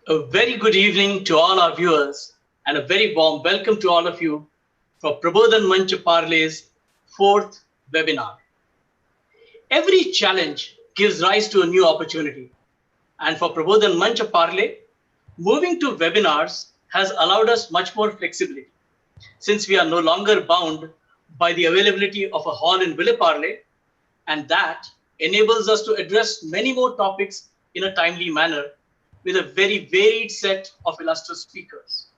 A very good evening to all our viewers and a very warm welcome to all of you for Prabodhan Manch Parlay's fourth webinar. Every challenge gives rise to a new opportunity, and for Prabodhan Manch Parlay, moving to webinars has allowed us much more flexibility since we are no longer bound by the availability of a hall in Ville Parle, and that enables us to address many more topics in a timely manner with a very varied set of illustrious speakers.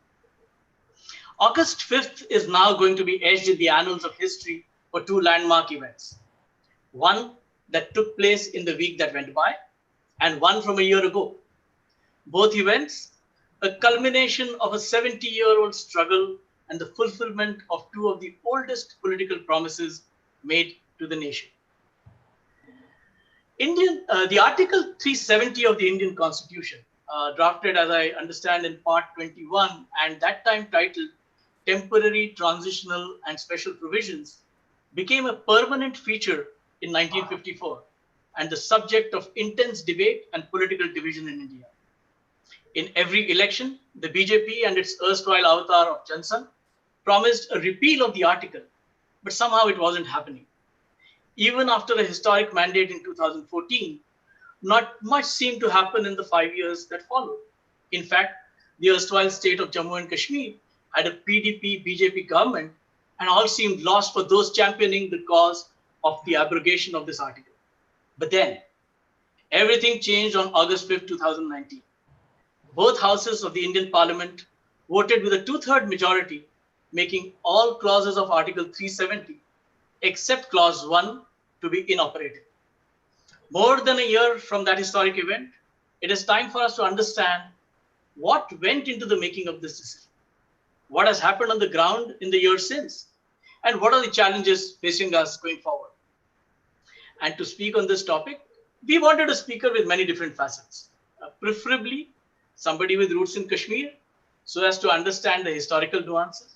August 5th is now going to be etched in the annals of history for two landmark events. One that took place in the week that went by, and one from a year ago. Both events, a culmination of a 70-year-old struggle and the fulfillment of two of the oldest political promises made to the nation. The Article 370 of the Indian Constitution, drafted as I understand in Part 21 and that time titled Temporary, Transitional and Special Provisions, became a permanent feature in 1954 and the subject of intense debate and political division in India. In every election, the BJP and its erstwhile avatar of Jansan promised a repeal of the article, but somehow it wasn't happening. Even after a historic mandate in 2014, not much seemed to happen in the 5 years that followed. In fact, the erstwhile state of Jammu and Kashmir had a PDP-BJP government, and all seemed lost for those championing the cause of the abrogation of this article. But then, everything changed on August 5th, 2019. Both houses of the Indian Parliament voted with a two-thirds majority, making all clauses of Article 370, except Clause 1, to be inoperative. More than a year from that historic event, it is time for us to understand what went into the making of this decision, what has happened on the ground in the years since, and what are the challenges facing us going forward. And to speak on this topic, we wanted a speaker with many different facets, preferably somebody with roots in Kashmir, so as to understand the historical nuances,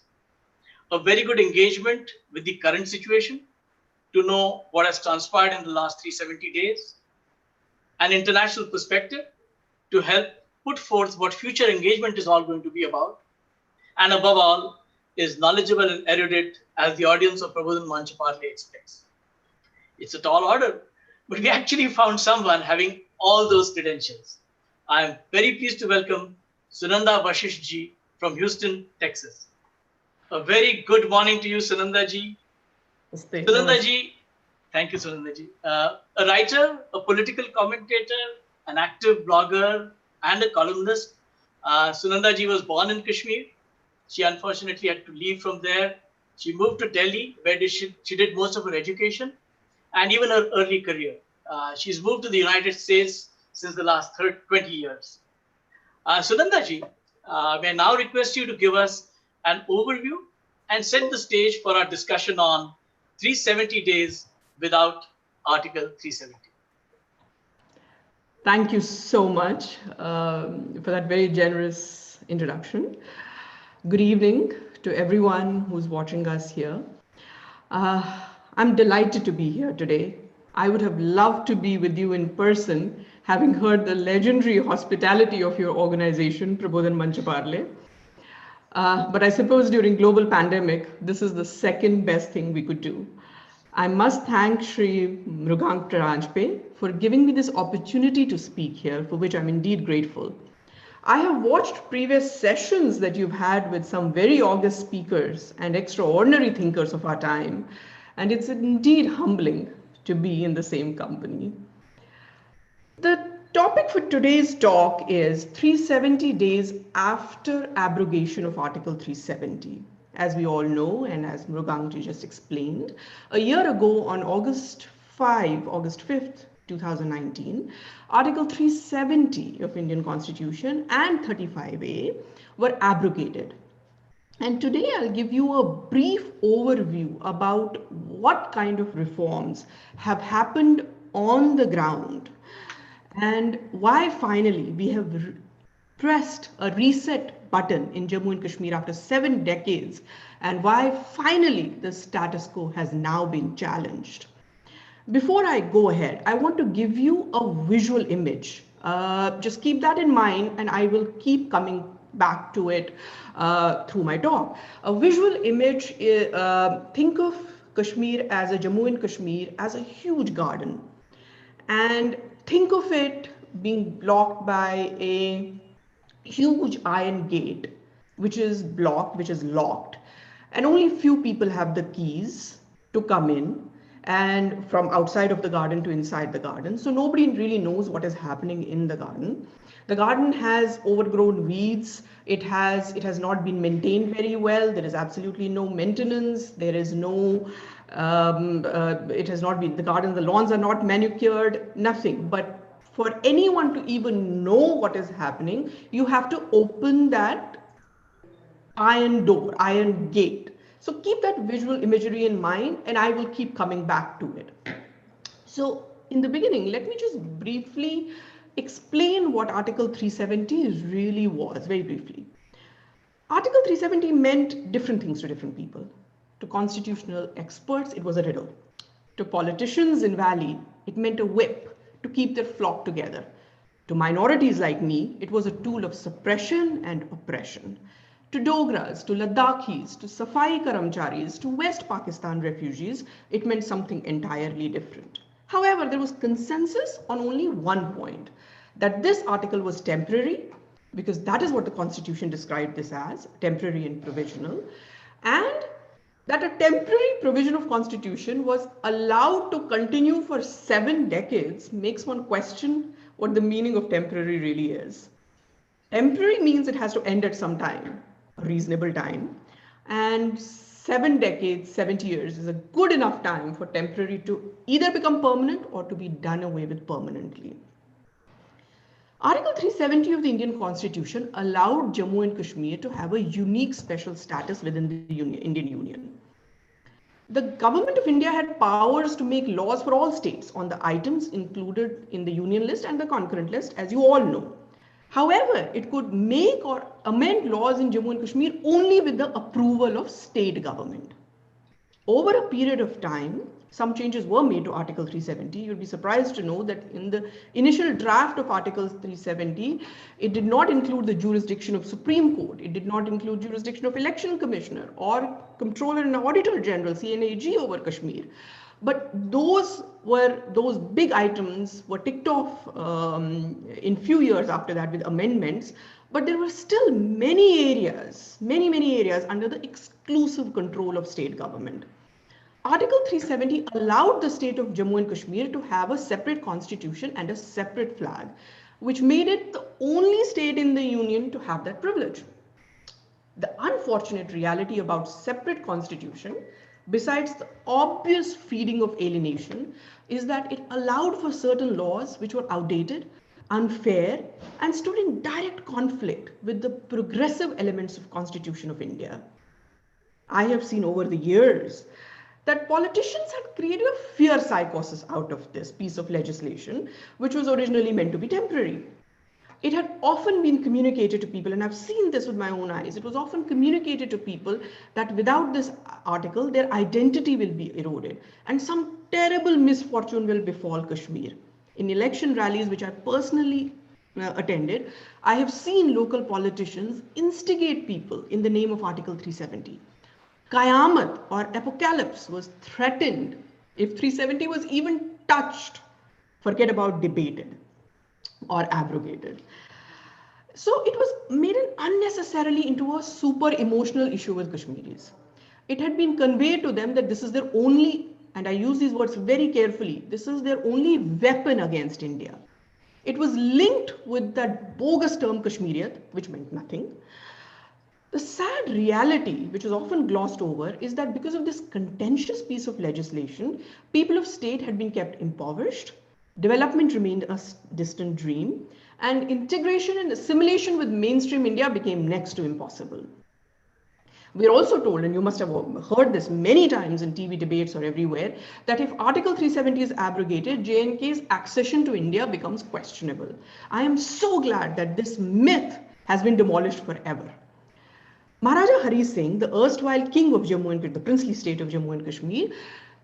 a very good engagement with the current situation, to know what has transpired in the last 370 days, an international perspective to help put forth what future engagement is all going to be about, and above all, is knowledgeable and erudite as the audience of Prabodhan Manch Parlay expects. It's a tall order, but we actually found someone having all those credentials. I am very pleased to welcome Sunanda Vashisht ji from Houston, Texas. A very good morning to you, Sunanda ji. Sunanda ji, thank you, Sunanda ji. A writer, a political commentator, an active blogger, and a columnist. Sunanda ji was born in Kashmir. She unfortunately had to leave from there. She moved to Delhi, where she did most of her education and even her early career. She's moved to the United States since the last 20 years. Sunanda ji, may I now request you to give us an overview and set the stage for our discussion on 370 days without Article 370. Thank you so much for that very generous introduction. Good evening to everyone who's watching us here. I'm delighted to be here today. I would have loved to be with you in person, having heard the legendary hospitality of your organization, Prabodhan Manch Parlay. But I suppose during global pandemic, this is the second best thing we could do. I must thank Shri Mrugang Prajpe for giving me this opportunity to speak here, for which I'm indeed grateful. I have watched previous sessions that you've had with some very august speakers and extraordinary thinkers of our time, and it's indeed humbling to be in the same company. The topic for today's talk is 370 days after abrogation of Article 370. As we all know, and as Mrugangji just explained, a year ago on August 5th, 2019, Article 370 of Indian Constitution and 35A were abrogated. And today I'll give you a brief overview about what kind of reforms have happened on the ground and why finally we have pressed a reset button in Jammu and Kashmir after 7 decades, and why finally the status quo has now been challenged. Before I go ahead, I want to give you a visual image. Just keep that in mind, and I will keep coming back to it through my talk. A visual image, think of Kashmir as a Jammu and Kashmir as a huge garden. And think of it being blocked by a huge iron gate, which is blocked, which is locked, and only few people have the keys to come in and from outside of the garden to inside the garden. So nobody really knows what is happening in the garden. The garden has overgrown weeds. It has not been maintained very well. There is absolutely no maintenance. There is no it has not been, the garden, the lawns are not manicured, nothing. But for anyone to even know what is happening, you have to open that iron door, iron gate. So keep that visual imagery in mind, and I will keep coming back to it. So in the beginning, let me just briefly explain what Article 370 really was, very briefly. Article 370 meant different things to different people. To constitutional experts, it was a riddle. To politicians in Valley, it meant a whip to keep their flock together. To minorities like me, it was a tool of suppression and oppression. To Dogras, to Ladakhis, to Safai Karamcharis, to West Pakistan refugees, it meant something entirely different. However, there was consensus on only one point, that this article was temporary, because that is what the Constitution described this as, temporary and provisional, and that a temporary provision of Constitution was allowed to continue for 7 decades makes one question what the meaning of temporary really is. Temporary means it has to end at some time, a reasonable time, and 7 decades, 70 years is a good enough time for temporary to either become permanent or to be done away with permanently. Article 370 of the Indian Constitution allowed Jammu and Kashmir to have a unique special status within the Indian Union. The government of India had powers to make laws for all states on the items included in the union list and the concurrent list, as you all know. However, it could make or amend laws in Jammu and Kashmir only with the approval of state government. Over a period of time, some changes were made to Article 370. You'll be surprised to know that in the initial draft of Article 370, it did not include the jurisdiction of Supreme Court. It did not include jurisdiction of Election Commissioner or Comptroller and Auditor General, CNAG, over Kashmir. But those big items were ticked off in few years after that with amendments. But there were still many areas under the exclusive control of state government. Article 370 allowed the state of Jammu and Kashmir to have a separate constitution and a separate flag, which made it the only state in the union to have that privilege. The unfortunate reality about separate constitution, besides the obvious feeding of alienation, is that it allowed for certain laws which were outdated, unfair, and stood in direct conflict with the progressive elements of Constitution of India. I have seen over the years that politicians had created a fear psychosis out of this piece of legislation, which was originally meant to be temporary. It had often been communicated to people, and I've seen this with my own eyes, it was often communicated to people that without this article, their identity will be eroded and some terrible misfortune will befall Kashmir. In election rallies, which I personally attended, I have seen local politicians instigate people in the name of Article 370. Qayamat or apocalypse was threatened if 370 was even touched. Forget about debated or abrogated. So it was made unnecessarily into a super emotional issue with Kashmiris. It had been conveyed to them that this is their only, and I use these words very carefully, this is their only weapon against India. It was linked with that bogus term Kashmiriyat, which meant nothing. The sad reality, which is often glossed over, is that because of this contentious piece of legislation, people of state had been kept impoverished, development remained a distant dream, and integration and assimilation with mainstream India became next to impossible. We're also told, and you must have heard this many times in TV debates or everywhere, that if Article 370 is abrogated, J&K's accession to India becomes questionable. I am so glad that this myth has been demolished forever. Maharaja Hari Singh, the erstwhile king of Jammu and the princely state of Jammu and Kashmir,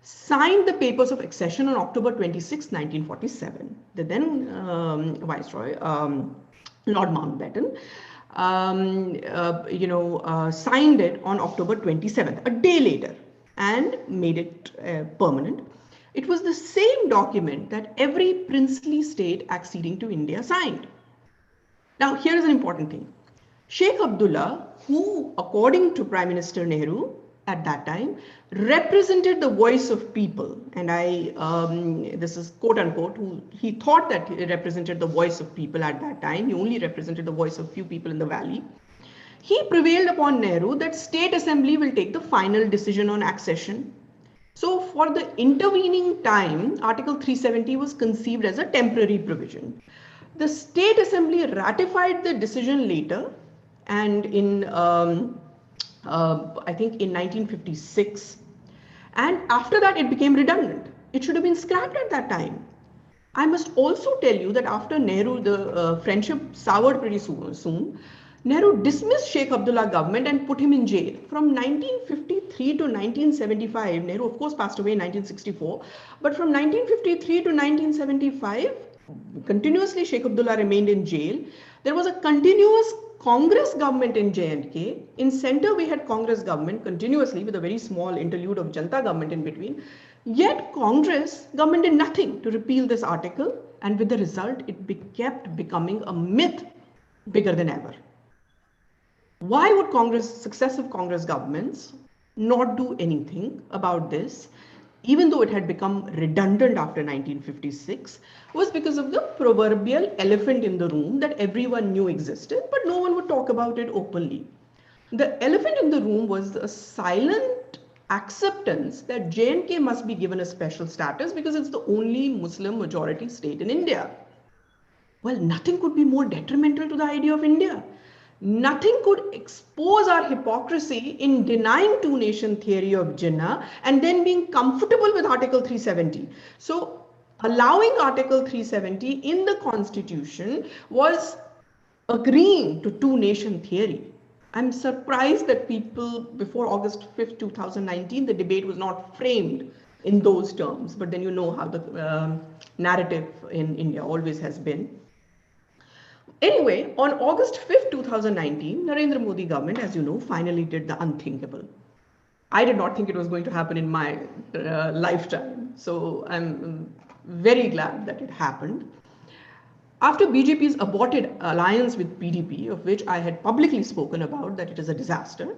signed the papers of accession on October 26, 1947. The then Viceroy, Lord Mountbatten, signed it on October 27th, a day later, and made it permanent. It was the same document that every princely state acceding to India signed. Now, here's an important thing. Sheikh Abdullah, who, according to Prime Minister Nehru at that time, represented the voice of people, and this is quote unquote, he thought that he represented the voice of people at that time. He only represented the voice of few people in the valley. He prevailed upon Nehru that State Assembly will take the final decision on accession. So for the intervening time, Article 370 was conceived as a temporary provision. The State Assembly ratified the decision later, and in I think in 1956, and after that it became redundant. It should have been scrapped at that time. I must also tell you that after Nehru, the friendship soured pretty soon. Nehru dismissed Sheikh Abdullah government and put him in jail. From 1953 to 1975, Nehru of course passed away in 1964, but from 1953 to 1975, continuously Sheikh Abdullah remained in jail. There was a continuous Congress government in J&K. In center, we had Congress government continuously with a very small interlude of Janata government in between. Yet Congress government did nothing to repeal this article, and with the result, it kept becoming a myth bigger than ever. Why would successive Congress governments not do anything about this, even though it had become redundant after 1956, was because of the proverbial elephant in the room that everyone knew existed, but no one would talk about it openly. The elephant in the room was a silent acceptance that J&K must be given a special status because it's the only Muslim majority state in India. Well, nothing could be more detrimental to the idea of India. Nothing could expose our hypocrisy in denying two-nation theory of Jinnah and then being comfortable with Article 370. So allowing Article 370 in the Constitution was agreeing to two-nation theory. I'm surprised that people before August 5th, 2019, the debate was not framed in those terms. But then you know how the narrative in India always has been. Anyway, on August 5th, 2019, Narendra Modi government, as you know, finally did the unthinkable. I did not think it was going to happen in my lifetime. So I'm very glad that it happened. After BJP's aborted alliance with PDP, of which I had publicly spoken about that it is a disaster,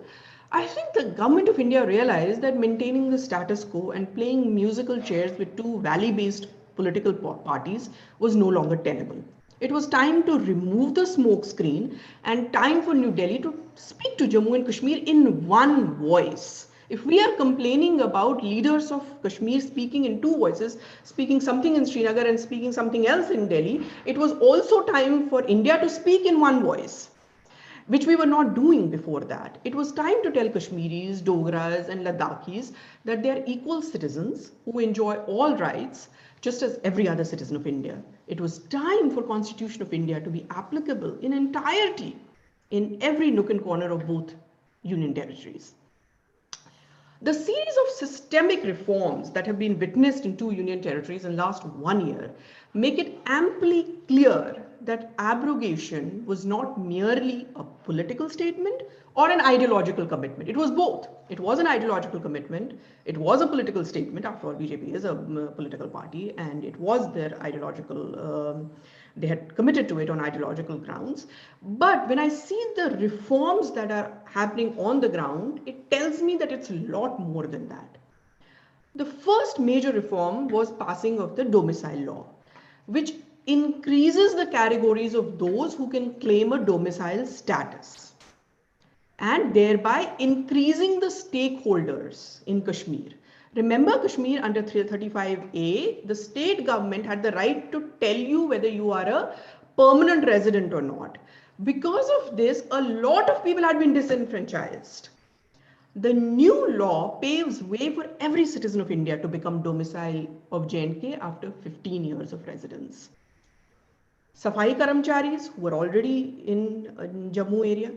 I think the government of India realized that maintaining the status quo and playing musical chairs with two valley-based political parties was no longer tenable. It was time to remove the smoke screen and time for New Delhi to speak to Jammu and Kashmir in one voice. If we are complaining about leaders of Kashmir speaking in two voices, speaking something in Srinagar and speaking something else in Delhi, it was also time for India to speak in one voice, which we were not doing before that. It was time to tell Kashmiris, Dogras and Ladakhis that they are equal citizens who enjoy all rights just as every other citizen of India. It was time for Constitution of India to be applicable in entirety in every nook and corner of both union territories. The series of systemic reforms that have been witnessed in two union territories in the last 1 year make it amply clear that abrogation was not merely a political statement or an ideological commitment. It was both. It was an ideological commitment. It was a political statement. After all, BJP is a political party, and it was their ideological, they had committed to it on ideological grounds. But when I see the reforms that are happening on the ground, it tells me that it's a lot more than that. The first major reform was passing of the domicile law, which increases the categories of those who can claim a domicile status, and thereby increasing the stakeholders in Kashmir. Remember, Kashmir under 335A, the state government had the right to tell you whether you are a permanent resident or not. Because of this, a lot of people had been disenfranchised. The new law paves way for every citizen of India to become domicile of J&K after 15 years of residence. Safai Karamcharis who were already in Jammu area,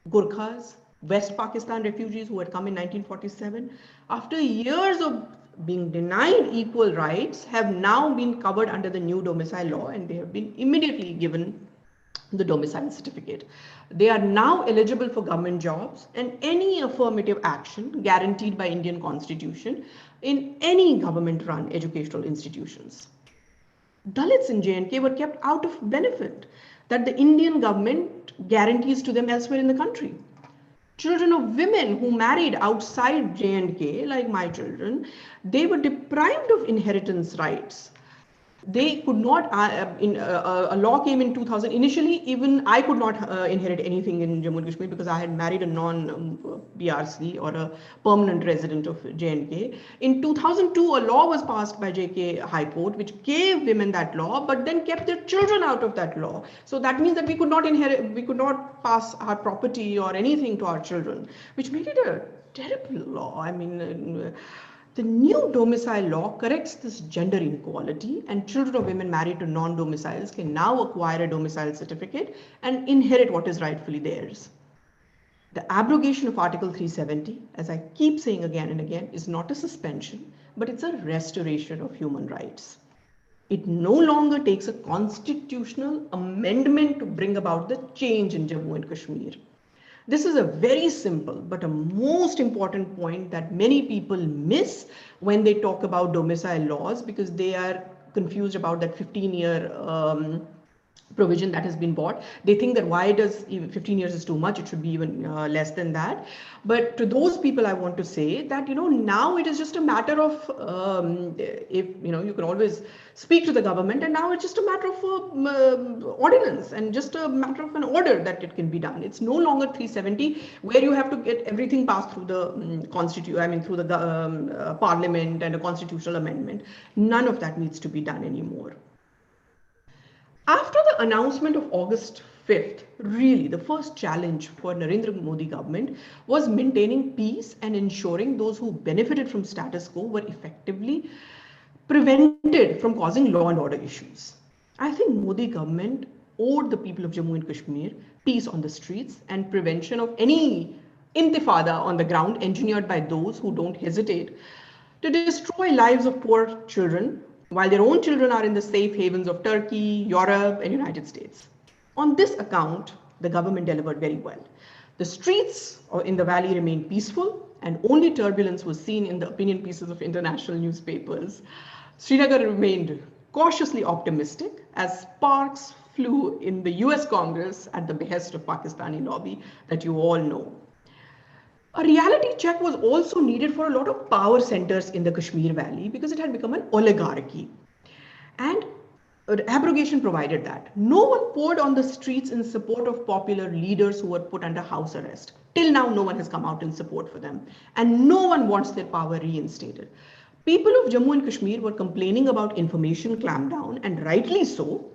Gurkhas, West Pakistan refugees who had come in 1947, after years of being denied equal rights, have now been covered under the new domicile law, and they have been immediately given the domicile certificate. They are now eligible for government jobs and any affirmative action guaranteed by Indian Constitution in any government-run educational institutions. Dalits in J&K were kept out of benefit that the Indian government guarantees to them elsewhere in the country. Children of women who married outside J&K, like my children, they were deprived of inheritance rights. They could not, a law came in 2000. Initially, even I could not inherit anything in Jammu and Kashmir because I had married a non-BRC or a permanent resident of J&K. In 2002, a law was passed by JK High Court which gave women that law, but then kept their children out of that law. So that means that we could not inherit, we could not pass our property or anything to our children, which made it a terrible law. I mean, the new domicile law corrects this gender inequality, and children of women married to non-domiciles can now acquire a domicile certificate and inherit what is rightfully theirs. The abrogation of Article 370, as I keep saying again and again, is not a suspension, but it's a restoration of human rights. It no longer takes a constitutional amendment to bring about the change in Jammu and Kashmir. This is a very simple but a most important point that many people miss when they talk about domicile laws, because they are confused about that 15-year provision that has been bought. They think that why does even 15 years is too much, it should be even less than that. But to those people I want to say that, now it is just a matter of, if you can always speak to the government, and now it's just a matter of ordinance and just a matter of an order that it can be done. It's no longer 370 where you have to get everything passed through the through the parliament and a constitutional amendment. None of that needs to be done anymore. After the announcement of August 5th, really the first challenge for Narendra Modi government was maintaining peace and ensuring those who benefited from status quo were effectively prevented from causing law and order issues. I think Modi government owed the people of Jammu and Kashmir peace on the streets and prevention of any intifada on the ground engineered by those who don't hesitate to destroy lives of poor children, while their own children are in the safe havens of Turkey, Europe, and United States. On this account, the government delivered very well. The streets in the valley remained peaceful, and only turbulence was seen in the opinion pieces of international newspapers. Srinagar remained cautiously optimistic as sparks flew in the US Congress at the behest of Pakistani lobby that you all know. A reality check was also needed for a lot of power centers in the Kashmir Valley because it had become an oligarchy. And abrogation provided that. No one poured on the streets in support of popular leaders who were put under house arrest. Till now, no one has come out in support for them. And no one wants their power reinstated. People of Jammu and Kashmir were complaining about information clampdown, and rightly so.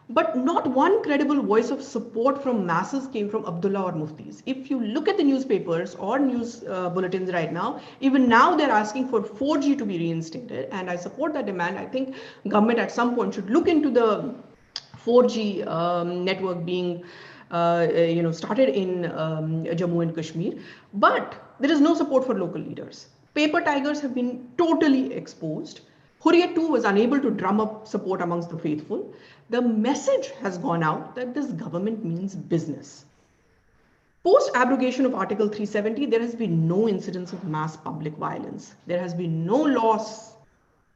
But not one credible voice of support from masses came from Abdullah or Muftis. If you look at the newspapers or news bulletins right now, even now they're asking for 4G to be reinstated. And I support that demand. I think government at some point should look into the 4G network being started in Jammu and Kashmir. But there is no support for local leaders. Paper tigers have been totally exposed. Hurriyat too was unable to drum up support amongst the faithful. The message has gone out that this government means business. Post-abrogation of Article 370, there has been no incidents of mass public violence. There has been no loss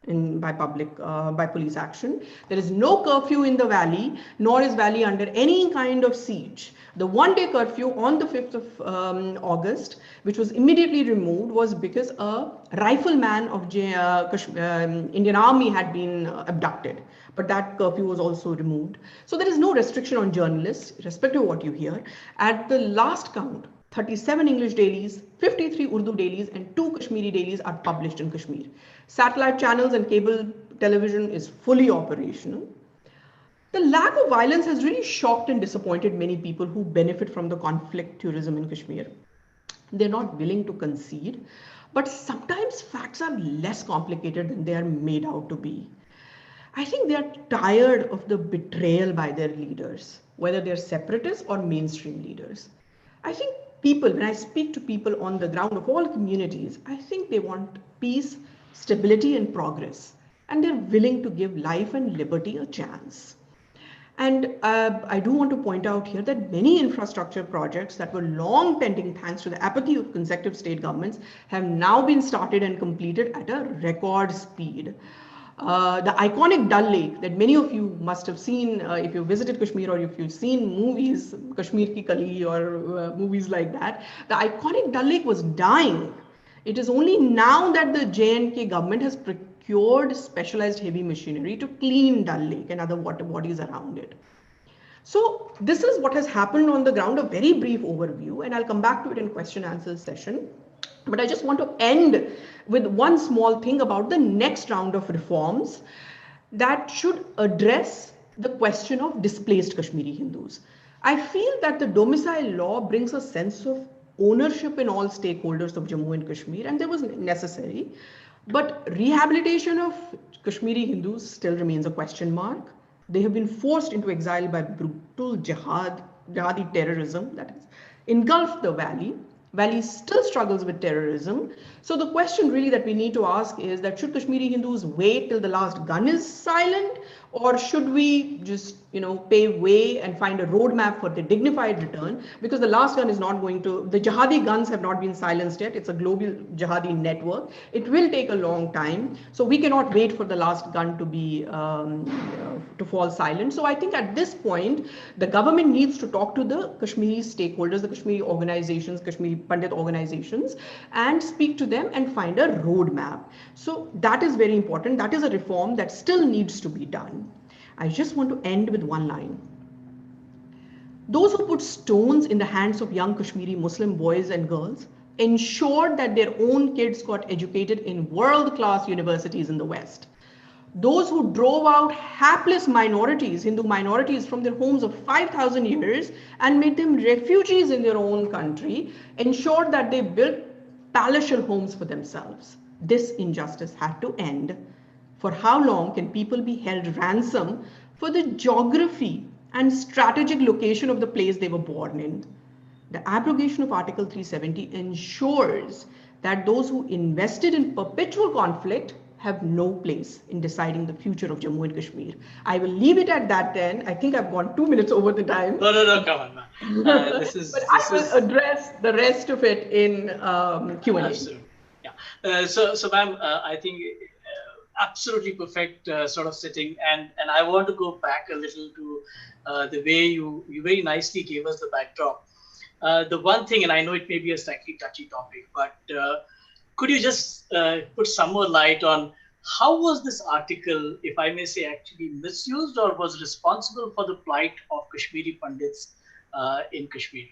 by police action. There is no curfew in the valley, nor is valley under any kind of siege. The one-day curfew on the 5th of August, which was immediately removed, was because a rifleman of Indian Army had been abducted. But that curfew was also removed. So there is no restriction on journalists, irrespective of what you hear. At the last count, 37 English dailies, 53 Urdu dailies, and 2 Kashmiri dailies are published in Kashmir. Satellite channels and cable television is fully operational. The lack of violence has really shocked and disappointed many people who benefit from the conflict tourism in Kashmir. They're not willing to concede. But sometimes facts are less complicated than they are made out to be. I think they are tired of the betrayal by their leaders, whether they're separatists or mainstream leaders. I think people, when I speak to people on the ground of all communities, I think they want peace, stability, and progress. And they're willing to give life and liberty a chance. And I do want to point out here that many infrastructure projects that were long pending thanks to the apathy of consecutive state governments have now been started and completed at a record speed. The iconic Dal Lake that many of you must have seen if you visited Kashmir or if you've seen movies, Kashmir Ki Kali or movies like that, the iconic Dal Lake was dying. It is only now that the J&K government has procured specialized heavy machinery to clean Dal Lake and other water bodies around it. So this is what has happened on the ground, a very brief overview, and I'll come back to it in question answer session. But I just want to end with one small thing about the next round of reforms that should address the question of displaced Kashmiri Hindus. I feel that the domicile law brings a sense of ownership in all stakeholders of Jammu and Kashmir, and that was necessary. But rehabilitation of Kashmiri Hindus still remains a question mark. They have been forced into exile by brutal jihadi terrorism that has engulfed the valley. Valley still struggles with terrorism. So the question really that we need to ask is that should Kashmiri Hindus wait till the last gun is silent, or should we just pave way and find a roadmap for the dignified return? Because the last gun is not going to, the jihadi guns have not been silenced yet. It's a global jihadi network. It will take a long time. So we cannot wait for the last gun to be to fall silent. So I think at this point, the government needs to talk to the Kashmiri stakeholders, the Kashmiri organizations, Kashmiri Pandit organizations, and speak to them and find a roadmap. So that is very important. That is a reform that still needs to be done. I just want to end with one line. Those who put stones in the hands of young Kashmiri Muslim boys and girls ensured that their own kids got educated in world-class universities in the West. Those who drove out hapless minorities, Hindu minorities, from their homes of 5,000 years and made them refugees in their own country, ensured that they built palatial homes for themselves. This injustice had to end. For how long can people be held ransom for the geography and strategic location of the place they were born in? The abrogation of Article 370 ensures that those who invested in perpetual conflict have no place in deciding the future of Jammu and Kashmir. I will leave it at that then. I think I've gone 2 minutes over the time. No, come on, man. But I will address the rest of it in Q&A. Absolutely. Yeah. So ma'am, I think absolutely perfect sort of setting, and I want to go back a little to the way you very nicely gave us the backdrop. The one thing, and I know it may be a slightly touchy topic, but could you just put some more light on how was this article, if I may say, actually misused or was responsible for the plight of Kashmiri Pundits in Kashmir?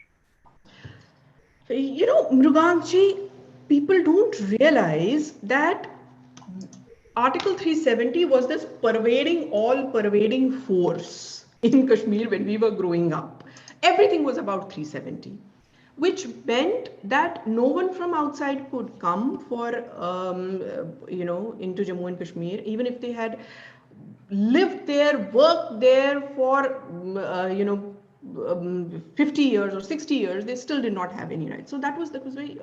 Mruganji, people don't realize that Article 370 was this all-pervading force in Kashmir when we were growing up. Everything was about 370. Which meant that no one from outside could come for, into Jammu and Kashmir, even if they had lived there, worked there for, 50 years or 60 years, they still did not have any rights. So that was very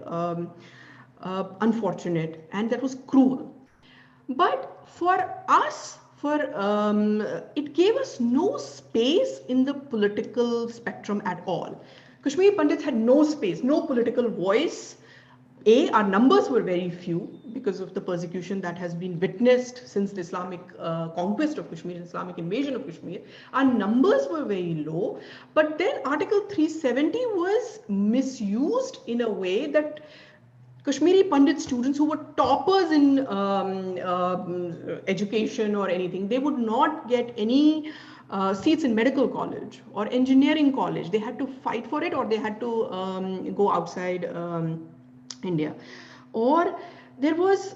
unfortunate, and that was cruel. But for us, it gave us no space in the political spectrum at all. Kashmiri Pandits had no space, no political voice. Our numbers were very few because of the persecution that has been witnessed since the Islamic conquest of Kashmir, Islamic invasion of Kashmir. Our numbers were very low. But then Article 370 was misused in a way that Kashmiri Pandit students who were toppers in education or anything, they would not get any seats in medical college or engineering college. They had to fight for it, or they had to go outside India. Or there was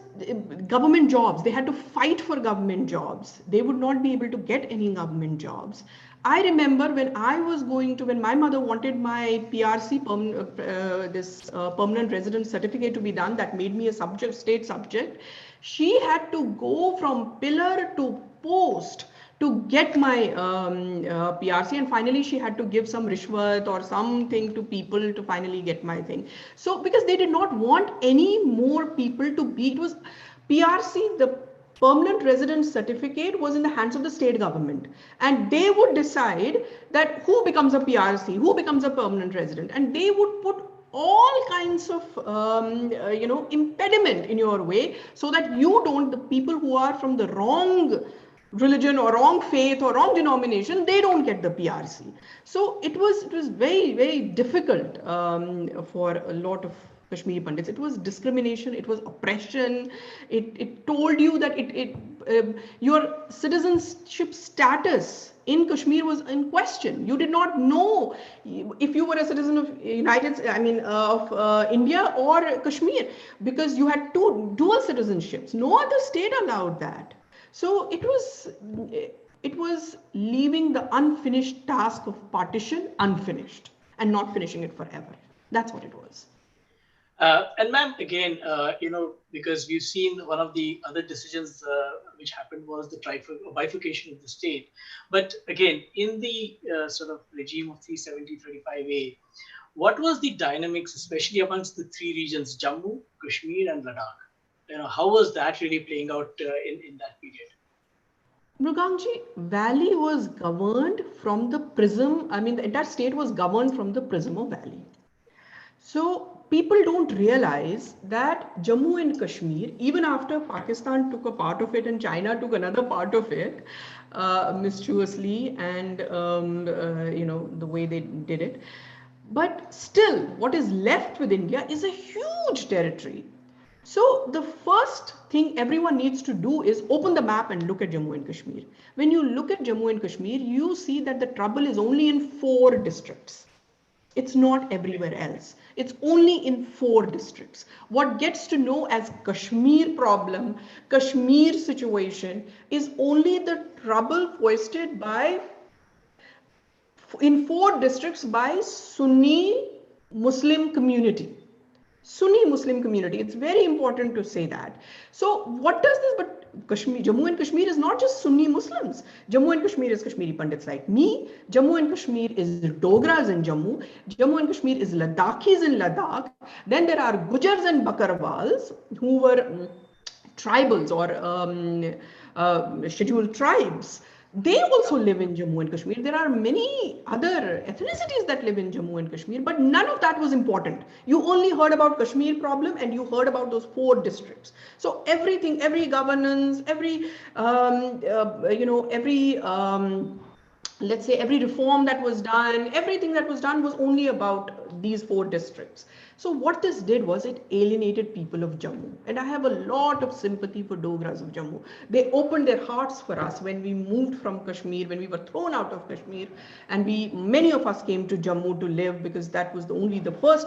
government jobs. They had to fight for government jobs. They would not be able to get any government jobs. I remember when my mother wanted my PRC, permanent residence certificate to be done, that made me a state subject. She had to go from pillar to post to get my PRC, and finally she had to give some rishwat or something to people to finally get my thing. So because they did not want any more people to be, it was PRC, the permanent residence certificate was in the hands of the state government, and they would decide that who becomes a PRC, who becomes a permanent resident, and they would put all kinds of impediment in your way so that the people who are from the wrong religion or wrong faith or wrong denomination, they don't get the PRC. So it was very, very difficult for a lot of Kashmiri Pundits. It was discrimination, it was oppression. It told you that your citizenship status in Kashmir was in question. You did not know if you were a citizen of India or Kashmir, because you had two dual citizenships. No other state allowed that. So it was leaving the unfinished task of partition unfinished and not finishing it forever. That's what it was. And ma'am, again, because we've seen one of the other decisions which happened was the bifurcation of the state. But again, in the sort of regime of 370-35A, what was the dynamics, especially amongst the three regions, Jammu, Kashmir, and Ladakh? How was that really playing out in that period? Mrugangji, Valley was governed from the prism. The entire state was governed from the prism of Valley. So people don't realize that Jammu and Kashmir, even after Pakistan took a part of it and China took another part of it, mischieviously and the way they did it, but still what is left with India is a huge territory. So the first thing everyone needs to do is open the map and look at Jammu and Kashmir. When you look at Jammu and Kashmir, you see that the trouble is only in 4 districts. It's not everywhere else. It's only in 4 districts. What gets to know as Kashmir problem, Kashmir situation, is only the trouble foisted in 4 districts by Sunni Muslim community. Sunni Muslim community. It's very important to say that. So what does this, but Jammu and Kashmir is not just Sunni Muslims. Jammu and Kashmir is Kashmiri Pundits like me. Jammu and Kashmir is Dogras in Jammu. Jammu and Kashmir is Ladakhis in Ladakh. Then there are Gujars and Bakarwals who were tribals or scheduled tribes. They also live in Jammu and Kashmir. There are many other ethnicities that live in Jammu and Kashmir, but none of that was important. You only heard about Kashmir problem and you heard about those 4 districts. So everything, every governance, let's say every reform that was done, everything that was done was only about these 4 districts. So what this did was it alienated people of Jammu. And I have a lot of sympathy for Dogras of Jammu. They opened their hearts for us when we moved from Kashmir, when we were thrown out of Kashmir. And many of us came to Jammu to live because that was only the first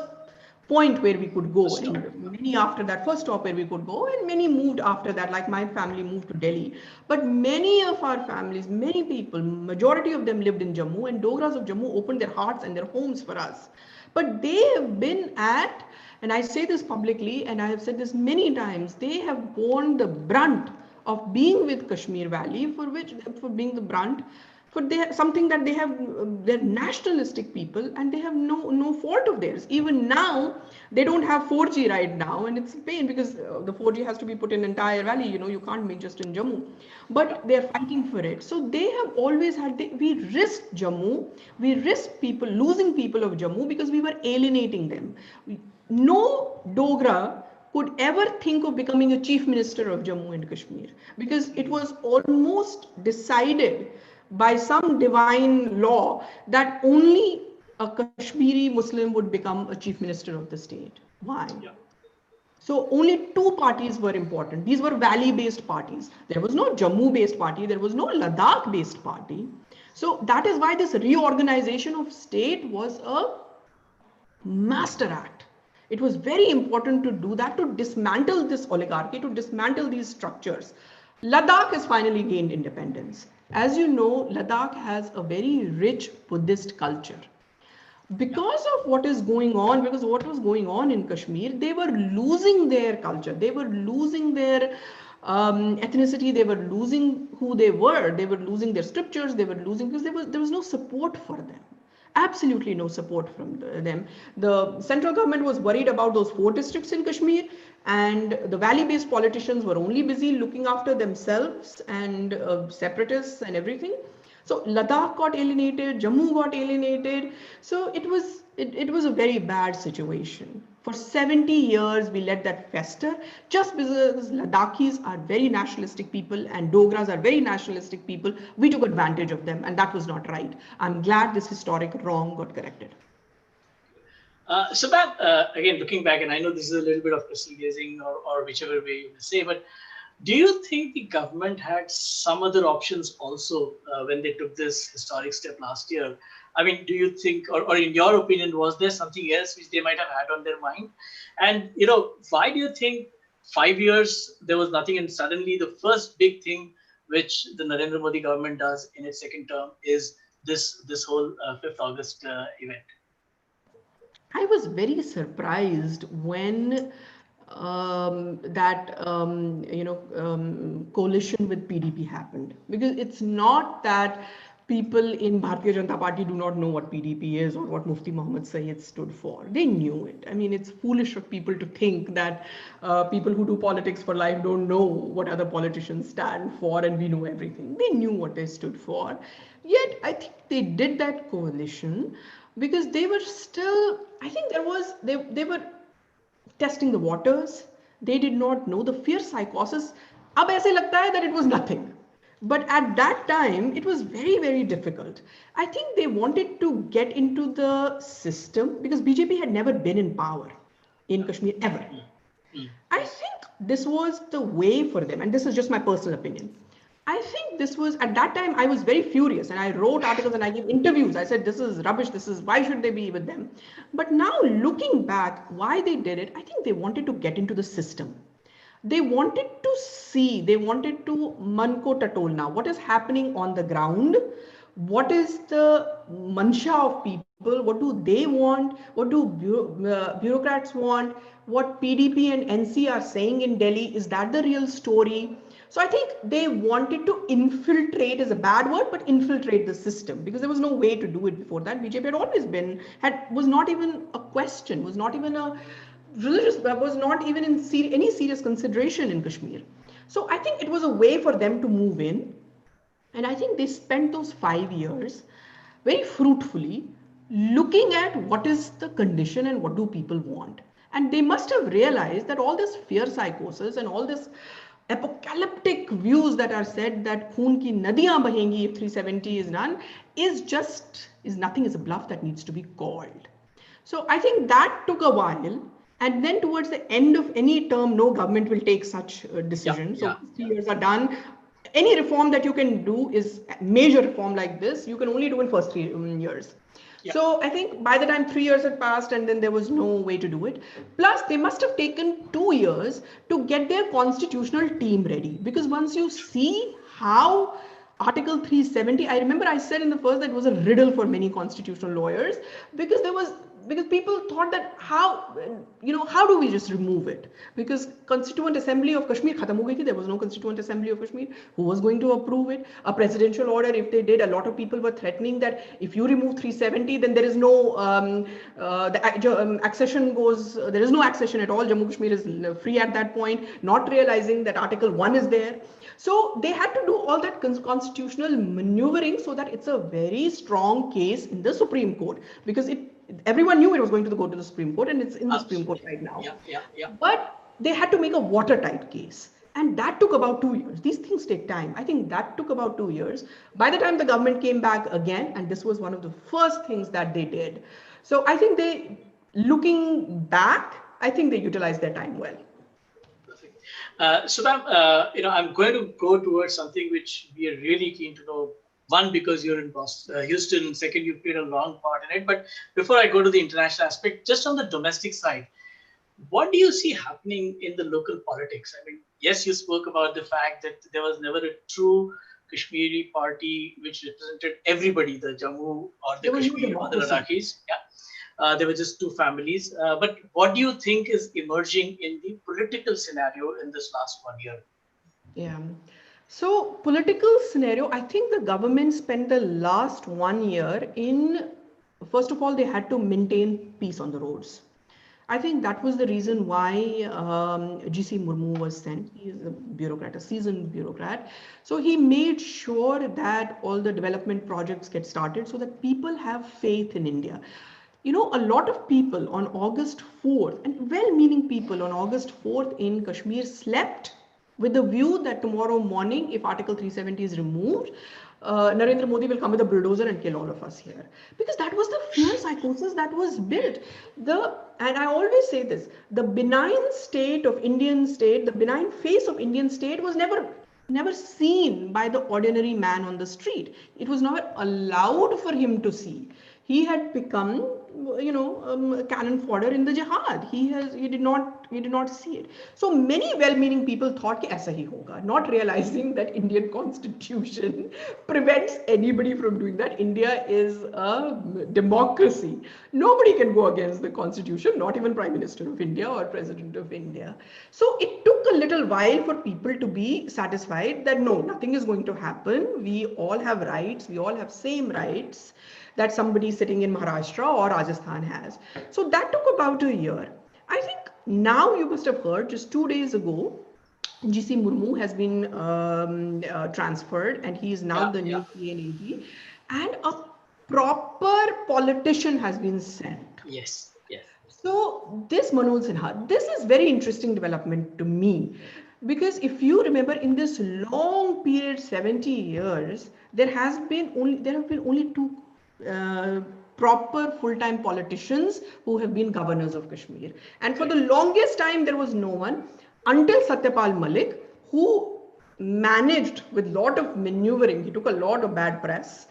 point where we could go. And many after that, first stop where we could go, and many moved after that, like my family moved to Delhi. But many of our families, many people, majority of them lived in Jammu, and Dogras of Jammu opened their hearts and their homes for us. But they have been and I say this publicly, and I have said this many times, they have borne the brunt of being with Kashmir Valley, for being the brunt, for something that they have, they're nationalistic people and they have no fault of theirs. Even now, they don't have 4G right now, and it's a pain because the 4G has to be put in entire valley, you can't make just in Jammu. But they're fighting for it. So they have always we risked Jammu, we risked losing people of Jammu because we were alienating them. No Dogra could ever think of becoming a chief minister of Jammu and Kashmir because it was almost decided by some divine law that only a Kashmiri Muslim would become a chief minister of the state. Why? Yeah. So only 2 parties were important. These were valley-based parties. There was no Jammu-based party. There was no Ladakh-based party. So that is why this reorganization of state was a master act. It was very important to do that, to dismantle this oligarchy, to dismantle these structures. Ladakh has finally gained independence. As you know, Ladakh has a very rich Buddhist culture. Because of what is going on, because what was going on in Kashmir, they were losing their culture, they were losing their ethnicity, they were losing who they were losing their scriptures, they were losing, because there was no support for them. Absolutely no support from them. The central government was worried about those 4 districts in Kashmir, and the valley-based politicians were only busy looking after themselves and separatists and everything. So Ladakh got alienated, Jammu got alienated. So it was a very bad situation. For 70 years, we let that fester just because Ladakhis are very nationalistic people and Dogras are very nationalistic people. We took advantage of them, and that was not right. I'm glad this historic wrong got corrected. So that, again, looking back, and I know this is a little bit of crystal gazing or whichever way you say, but do you think the government had some other options also when they took this historic step last year? I mean, do you think, or in your opinion, was there something else which they might have had on their mind? And, why do you think 5 years there was nothing, and suddenly the first big thing which the Narendra Modi government does in its second term is this whole 5th August event? I was very surprised when coalition with PDP happened, because it's not that people in Bharatiya Janata Party do not know what PDP is or what Mufti Muhammad Sayyid stood for. They knew it. I mean, it's foolish of people to think that people who do politics for life don't know what other politicians stand for and we know everything. They knew what they stood for. Yet, I think they did that coalition because they were still, I think they were testing the waters. They did not know the fear psychosis. Ab aise lagta hai that it was nothing. But at that time, it was very, very difficult. I think they wanted to get into the system because BJP had never been in power in Kashmir ever. I think this was the way for them, and this is just my personal opinion. I think this was, at that time, I was very furious and I wrote articles and I gave interviews. I said, this is rubbish. Why should they be with them? But now looking back, why they did it, I think they wanted to get into the system. They wanted to see, they wanted to manko tatolna, what is happening on the ground, what is the mansha of people, what do they want, what do bureaucrats want, what PDP and NC are saying in Delhi, is that the real story? So I think they wanted to infiltrate, is a bad word, but infiltrate the system, because there was no way to do it before that. BJP had always been, was not even a question, was not even a religious, was not even in any serious consideration in Kashmir. So I think it was a way for them to move in. And I think they spent those 5 years very fruitfully looking at what is the condition and what do people want. And they must have realized that all this fear psychosis and all this apocalyptic views that are said that khoon ki nadiyan bahengi if 370 is done is nothing, is a bluff that needs to be called. So I think that took a while. And then towards the end of any term, no government will take such decisions. So 3 years are done. Any reform that you can do is major reform like this, you can only do in first 3 years. Yeah. So I think by the time 3 years had passed and then there was no way to do it. Plus they must have taken 2 years to get their constitutional team ready. Because once you see how Article 370, I remember I said in the first that it was a riddle for many constitutional lawyers, because people thought that how do we just remove it? Because Constituent Assembly of Kashmir khatam ho gayi thi, there was no Constituent Assembly of Kashmir. Who was going to approve it? A presidential order, if they did, a lot of people were threatening that if you remove 370, then there is no accession goes. There is no accession at all. Jammu Kashmir is free at that point, not realizing that Article 1 is there. So they had to do all that constitutional maneuvering so that it's a very strong case in the Supreme Court, because everyone knew it was going to go to the Supreme Court, and it's in the Supreme Court right now. Yeah. But they had to make a watertight case. And that took about 2 years. These things take time. I think that took about 2 years. By the time the government came back again, and this was one of the first things that they did. So I think looking back, I think they utilized their time well. So ma'am, I'm going to go towards something which we are really keen to know. One, because you're in Houston, and second, you've played a long part in it. But before I go to the international aspect, just on the domestic side, What do you see happening in the local politics? I mean, yes, you spoke about the fact that there was never a true Kashmiri party which represented everybody, the Jammu or the There was no Kashmir or the democracy. Ladakhis. Yeah. There were just two families. But what do you think is emerging in the political scenario in this last 1 year? Yeah. So, political scenario, I think the government spent the last 1 year in, first of all, they had to maintain peace on the roads. I think that was the reason why GC Murmu was sent. He is a bureaucrat, a seasoned bureaucrat. So he made sure that all the development projects get started so that people have faith in India. You know, a lot of people on August 4th, and well meaning people on August 4th in Kashmir slept with the view that tomorrow morning, if Article 370 is removed, Narendra Modi will come with a bulldozer and kill all of us here. Because that was the fear psychosis that was built. And I always say this, the benign state of Indian state, the benign face of Indian state was never seen by the ordinary man on the street. It was never allowed for him to see. He had become, cannon fodder in the jihad. He did not see it. So many well-meaning people thought कि ऐसा ही होगा, not realizing that Indian constitution prevents anybody from doing that. India is a democracy. Nobody can go against the constitution, not even Prime Minister of India or President of India. So it took a little while for people to be satisfied that no, nothing is going to happen. We all have rights. We all have same rights that somebody sitting in Maharashtra or Rajasthan has. So that took about a year. I think now you must have heard just 2 days ago, GC Murmu has been transferred and he is now Yeah, the yeah. new PNAD, and a proper politician has been sent. Yes, yes. So this Manoj Sinha, this is very interesting development to me, because if you remember in this long period, 70 years, there have been only two uh, proper full-time politicians who have been governors of Kashmir, and for the Correct. longest time there was no one until Satyapal Malik, who managed with lot of maneuvering. He took a lot of bad press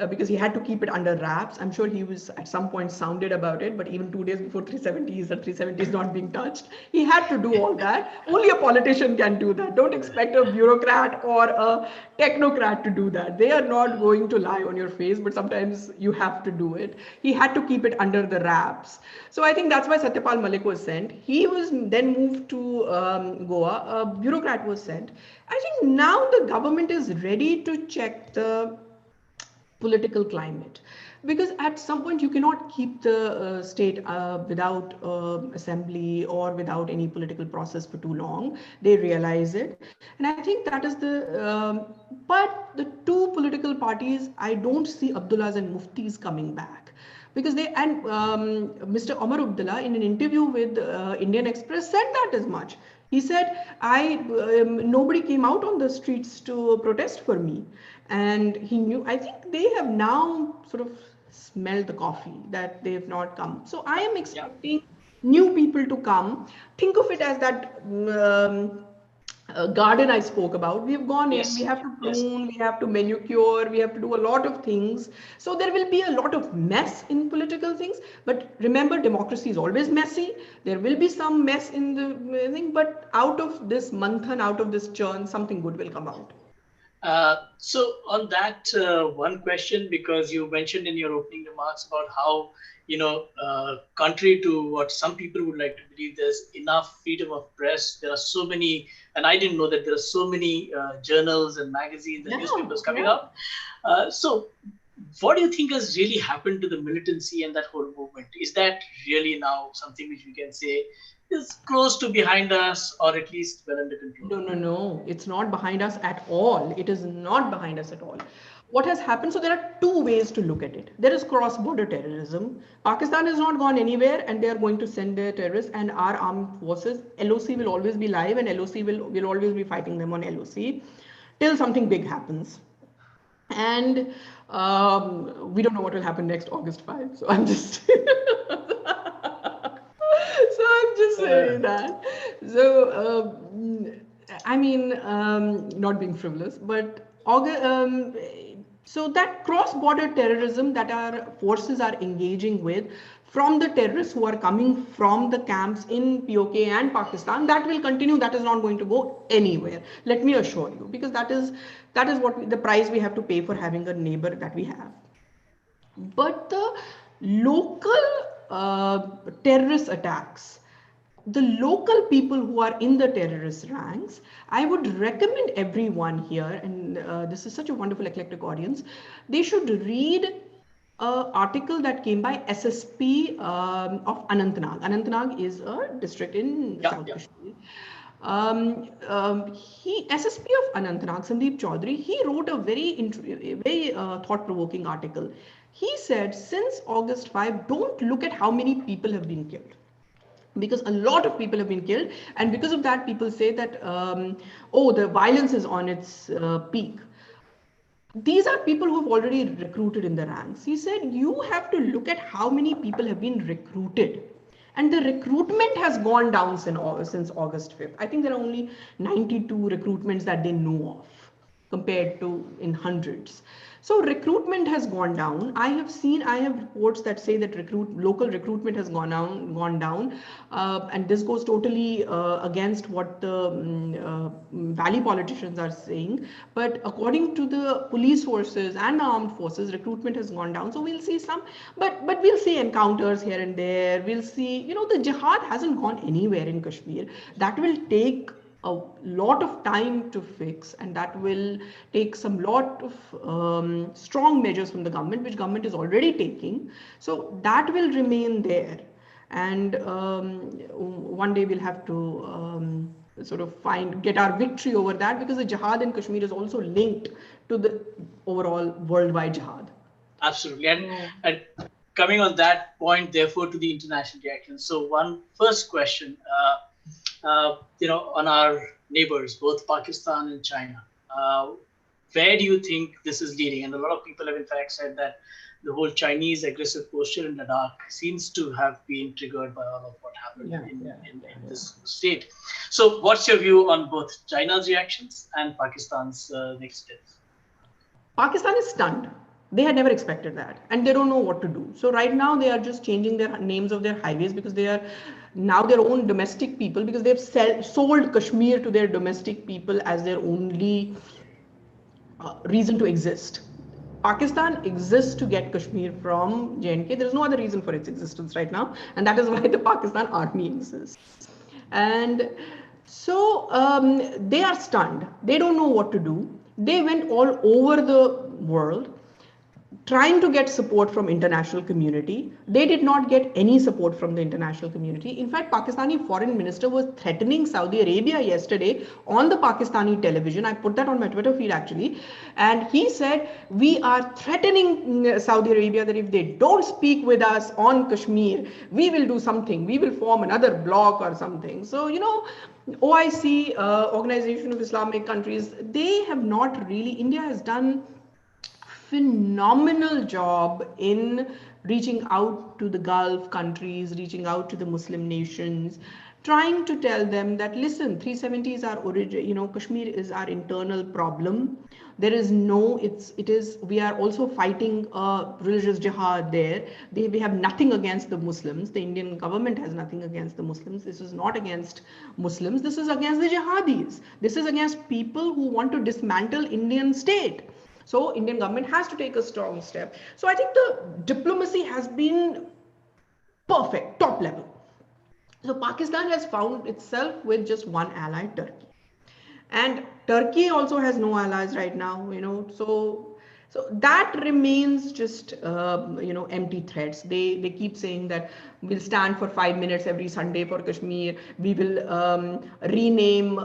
because he had to keep it under wraps. I'm sure he was at some point sounded about it, but even 2 days before 370 is that 370 is not being touched. He had to do all that. Only a politician can do that. Don't expect a bureaucrat or a technocrat to do that. They are not going to lie on your face, but sometimes you have to do it. He had to keep it under the wraps. So I think that's why Satyapal Malik was sent. He was then moved to Goa. A bureaucrat was sent. I think now the government is ready to check the political climate, because at some point you cannot keep the state without assembly or without any political process for too long. They realize it, and I think that is the but the two political parties, I don't see Abdullahs and Muftis coming back, because they and Mr. Omar Abdullah in an interview with Indian Express said that as much. He said, "I nobody came out on the streets to protest for me," and he knew. I think they have now sort of smelled the coffee that they have not come. So I am Yeah. expecting new people to come. Think of it as that garden I spoke about. We've gone in, we Yes, have to yes. prune, we have to manicure, we have to do a lot of things. So there will be a lot of mess in political things. But remember, democracy is always messy. There will be some mess in the thing, but out of this manthan, out of this churn, something good will come out. So on that one question, because you mentioned in your opening remarks about how, contrary to what some people would like to believe, there's enough freedom of press. There are so many, and I didn't know that there are so many journals and magazines and Yeah, newspapers coming yeah. out. So what do you think has really happened to the militancy and that whole movement? Is that really now something which we can say is close to behind us, or at least well under control? No, no, no. It's not behind us at all. It is not behind us at all. What has happened? So there are two ways to look at it. There is cross-border terrorism. Pakistan has not gone anywhere, and they are going to send their terrorists. And our armed forces, LOC will always be live, and LOC will always be fighting them on LOC till something big happens. And we don't know what will happen next August 5. So I'm just so I'm just Uh, saying that. So, I mean, not being frivolous, but August. So that cross-border terrorism that our forces are engaging with from the terrorists who are coming from the camps in POK and Pakistan, that will continue. That is not going to go anywhere. Let me assure you, because that is what the price we have to pay for having a neighbor that we have. But the local terrorist attacks, the local people who are in the terrorist ranks, I would recommend everyone here, and this is such a wonderful eclectic audience, they should read an article that came by SSP of Anantnag. Anantnag is a district in South Kashmir. SSP of Anantnag, Sandeep Chaudhary, he wrote a very thought-provoking article. He said, since August 5, don't look at how many people have been killed, because a lot of people have been killed, and because of that people say that oh, the violence is on its peak. These are people who have already recruited in the ranks. He said you have to look at how many people have been recruited, and the recruitment has gone down since August 5th. I think there are only 92 recruitments that they know of, compared to in hundreds. So recruitment has gone down. I have reports that say that local recruitment has gone down, and this goes totally against what the valley politicians are saying. But according to the police forces and the armed forces, recruitment has gone down. So we'll see some, but we'll see encounters here and there. We'll see, the jihad hasn't gone anywhere in Kashmir. That will take a lot of time to fix, and that will take some lot of strong measures from the government, which government is already taking. So that will remain there, and one day we'll have to sort of get our victory over that, because the jihad in Kashmir is also linked to the overall worldwide jihad. Absolutely. And coming on that point, therefore, to the international reaction. So one first question, on our neighbors, both Pakistan and China, where do you think this is leading? And a lot of people have in fact said that the whole Chinese aggressive posture in Ladakh seems to have been triggered by all of what happened in this state. So what's your view on both China's reactions and Pakistan's next steps? Pakistan is stunned. They had never expected that, and they don't know what to do. So right now they are just changing their names of their highways, because they are now their own domestic people, because they've sold Kashmir to their domestic people as their only reason to exist. Pakistan exists to get Kashmir from J&K. There is no other reason for its existence right now, and that is why the Pakistan army exists. And so they are stunned. They don't know what to do. They went all over the world trying to get support from international community. They did not get any support from the international community. In fact, Pakistani foreign minister was threatening Saudi Arabia yesterday on the Pakistani television. I put that on my Twitter feed actually. And he said, we are threatening Saudi Arabia that if they don't speak with us on Kashmir, we will do something. We will form another bloc or something. So, OIC, Organization of Islamic Countries, they have not really, India has done phenomenal job in reaching out to the Gulf countries, reaching out to the Muslim nations, trying to tell them that, listen, 370 is our origin, Kashmir is our internal problem. There is we are also fighting a religious jihad there. We have nothing against the Muslims. The Indian government has nothing against the Muslims. This is not against Muslims. This is against the jihadis. This is against people who want to dismantle Indian state. So Indian government has to take a strong step. So I think the diplomacy has been perfect, top level. So Pakistan has found itself with just one ally, Turkey. And Turkey also has no allies right now, so that remains just, empty threats. They keep saying that we'll stand for 5 minutes every Sunday for Kashmir. We will rename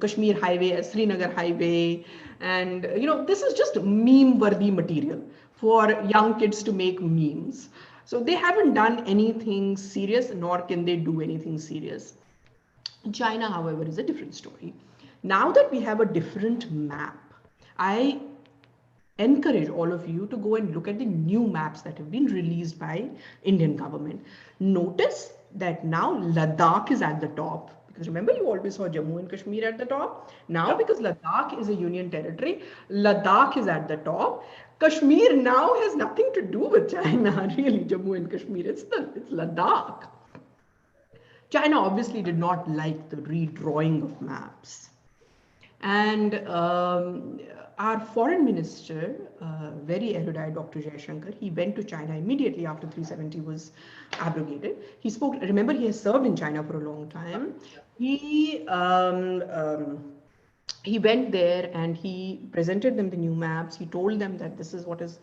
Kashmir Highway as Srinagar Highway. And, this is just meme-worthy material for young kids to make memes. So they haven't done anything serious, nor can they do anything serious. China, however, is a different story. Now that we have a different map, I encourage all of you to go and look at the new maps that have been released by Indian government. Notice that now Ladakh is at the top. Because remember, you always saw Jammu and Kashmir at the top. Now, Yeah. because Ladakh is a union territory, Ladakh is at the top. Kashmir now has nothing to do with China, really, Jammu and Kashmir. It's Ladakh. China obviously did not like the redrawing of maps. And our foreign minister, very erudite Dr. Jaishankar, he went to China immediately after 370 was abrogated. He spoke, remember, he has served in China for a long time. He he went there and he presented them the new maps. He told them that this is what is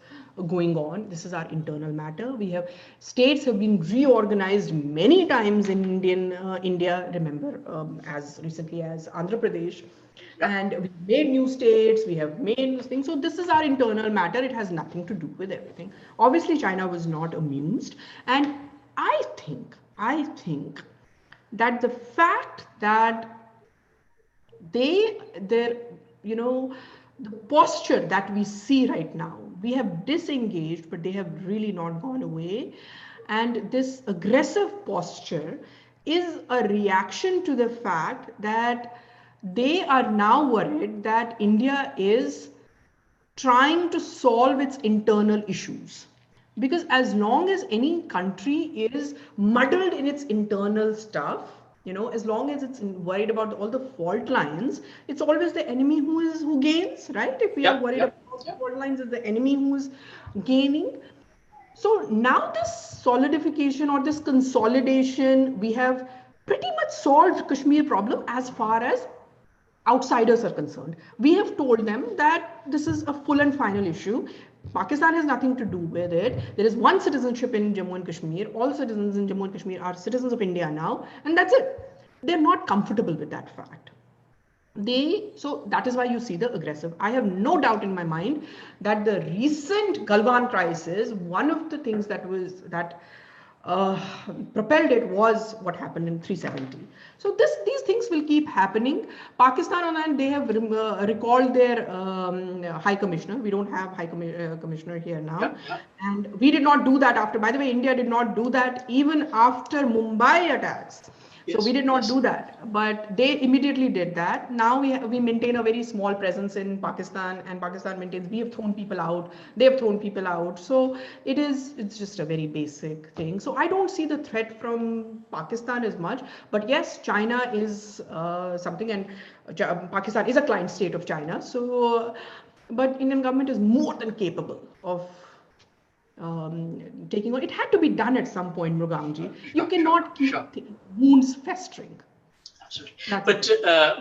going on. This is our internal matter. We have states have been reorganized many times in India. Remember, as recently as Andhra Pradesh, and we made new states. We have made new things. So this is our internal matter. It has nothing to do with everything. Obviously, China was not amused, and I think that the fact that their the posture that we see right now, we have disengaged, but they have really not gone away. And this aggressive posture is a reaction to the fact that they are now worried that India is trying to solve its internal issues. Because as long as any country is muddled in its internal stuff, as long as it's worried about all the fault lines, it's always the enemy who gains, right? If we are worried about the fault lines, it's the enemy who is gaining. So now this solidification or this consolidation, we have pretty much solved Kashmir problem as far as outsiders are concerned. We have told them that this is a full and final issue. Pakistan has nothing to do with it. There is one citizenship in Jammu and Kashmir. All citizens in Jammu and Kashmir are citizens of India now, and that's it. They're not comfortable with that fact. So that is why you see the aggressive. I have no doubt in my mind that the recent Galwan crisis, one of the things that propelled it was what happened in 370. So these things will keep happening. Pakistan on that, they have recalled their high commissioner. We don't have high commissioner here now. And we did not do that after, by the way, India did not do that even after Mumbai attacks. So we did not do that, but they immediately did that. Now we maintain a very small presence in Pakistan, and Pakistan maintains. We have thrown people out. They have thrown people out. So it's just a very basic thing. So I don't see the threat from Pakistan as much. But yes, China is something, and Pakistan is a client state of China. So, but Indian government is more than capable of taking on. It had to be done at some point, Mrugamji. You cannot keep wounds festering. Absolutely. But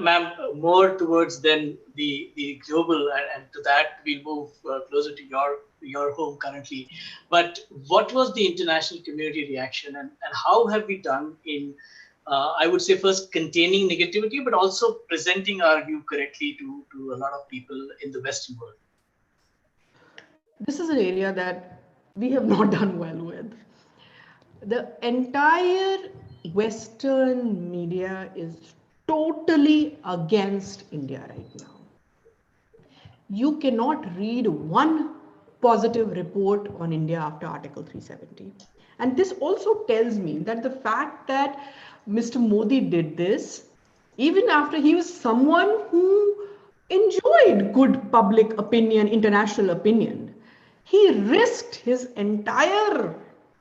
ma'am, more towards then the global, and to that we'll move closer to your home currently. But what was the international community reaction, and how have we done in, I would say, first containing negativity, but also presenting our view correctly to a lot of people in the Western world? This is an area that we have not done well with. The entire Western media is totally against India right now. You cannot read one positive report on India after Article 370. And this also tells me that the fact that Mr. Modi did this, even after he was someone who enjoyed good public opinion, international opinion, he risked his entire,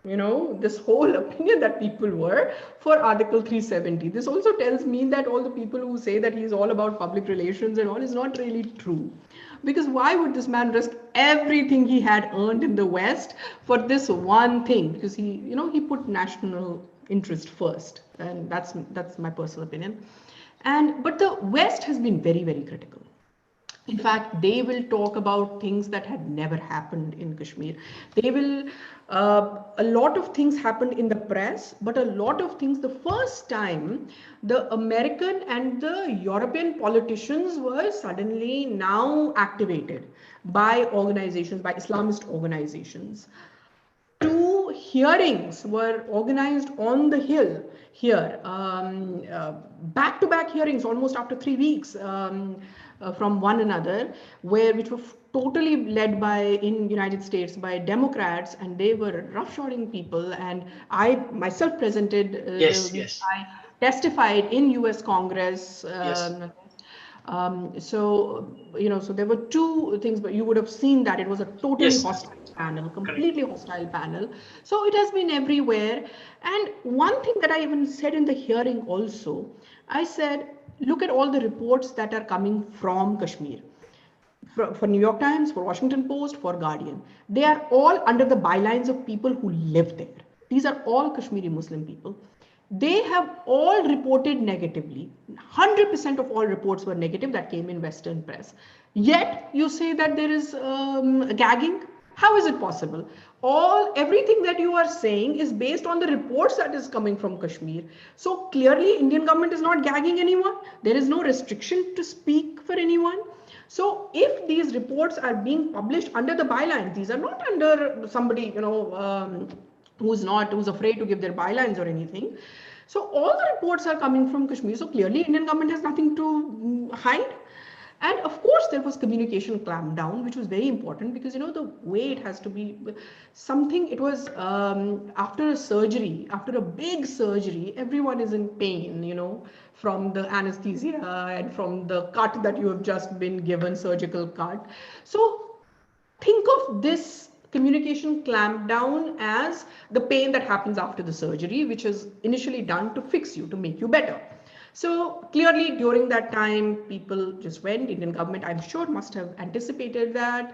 this whole opinion that people were for Article 370. This also tells me that all the people who say that he's all about public relations and all is not really true. Because why would this man risk everything he had earned in the West for this one thing? Because he put national interest first, and that's my personal opinion. But the West has been very, very critical. In fact, they will talk about things that had never happened in Kashmir. A lot of things happened in the press, but a lot of things, the first time, the American and the European politicians were suddenly now activated by organizations, by Islamist organizations. 2 hearings were organized on the Hill here, back-to-back hearings almost after 3 weeks from one another, which were totally led in United States by Democrats, and they were roughshoding people. And I myself presented. testified in US Congress. Yes. So, so there were two things, but you would have seen that it was a totally Yes. hostile panel, Correct. completely hostile panel. So it has been everywhere. And one thing that I even said in the hearing also, I said, look at all the reports that are coming from Kashmir. For New York Times, for Washington Post, for Guardian. They are all under the bylines of people who live there. These are all Kashmiri Muslim people. They have all reported negatively. 100% of all reports were negative that came in Western press. Yet you say that there is gagging. How is it possible? Everything that you are saying is based on the reports that is coming from Kashmir. So clearly, Indian government is not gagging anyone. There is no restriction to speak for anyone. So if these reports are being published under the bylines, these are not under somebody, who's afraid to give their bylines or anything. So all the reports are coming from Kashmir. So clearly Indian government has nothing to hide. And of course, there was communication clampdown, which was very important because the way it has to be something. It was after a surgery, after a big surgery, everyone is in pain, from the anesthesia and from the cut that you have just been given, surgical cut. So think of this communication clampdown as the pain that happens after the surgery, which is initially done to fix you, to make you better. So clearly during that time, people just went. Indian government, I'm sure, must have anticipated that.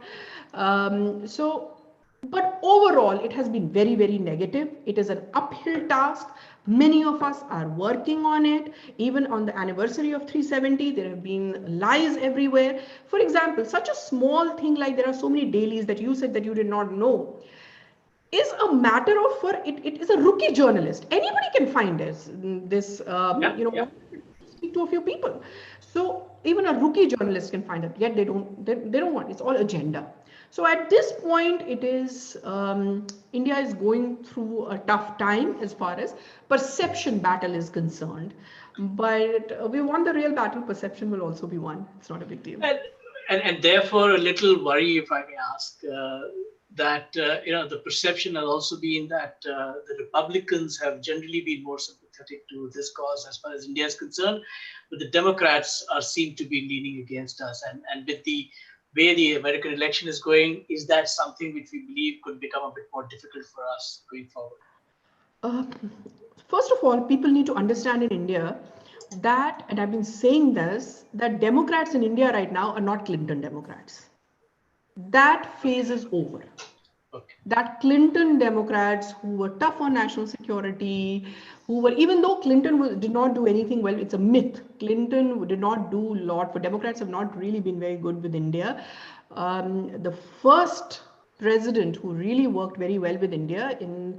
But overall, it has been very, very negative. It is an uphill task. Many of us are working on it. Even on the anniversary of 370, there have been lies everywhere. For example, such a small thing like there are so many dailies that you said that you did not know is a matter of it is a rookie journalist. Anybody can find this Yeah. Yeah. speak to a few people. So even a rookie journalist can find it. Yet they don't want. It's all agenda. So at this point, it is India is going through a tough time as far as perception battle is concerned. But we won the real battle. Perception will also be won. It's not a big deal. And therefore a little worry, if I may ask, that the perception has also been that the Republicans have generally been more sympathetic to this cause as far as India is concerned, but the Democrats are seen to be leaning against us. And with the way the American election is going, is that something which we believe could become a bit more difficult for us going forward? Uh, First of all, people need to understand in India that, and I've been saying this, that Democrats in India right now are not Clinton Democrats. That phase is over. Okay. That Clinton Democrats who were tough on national security, even though Clinton did not do anything well, it's a myth. Clinton did not do a lot. For Democrats have not really been very good with India. The first president who really worked very well with India in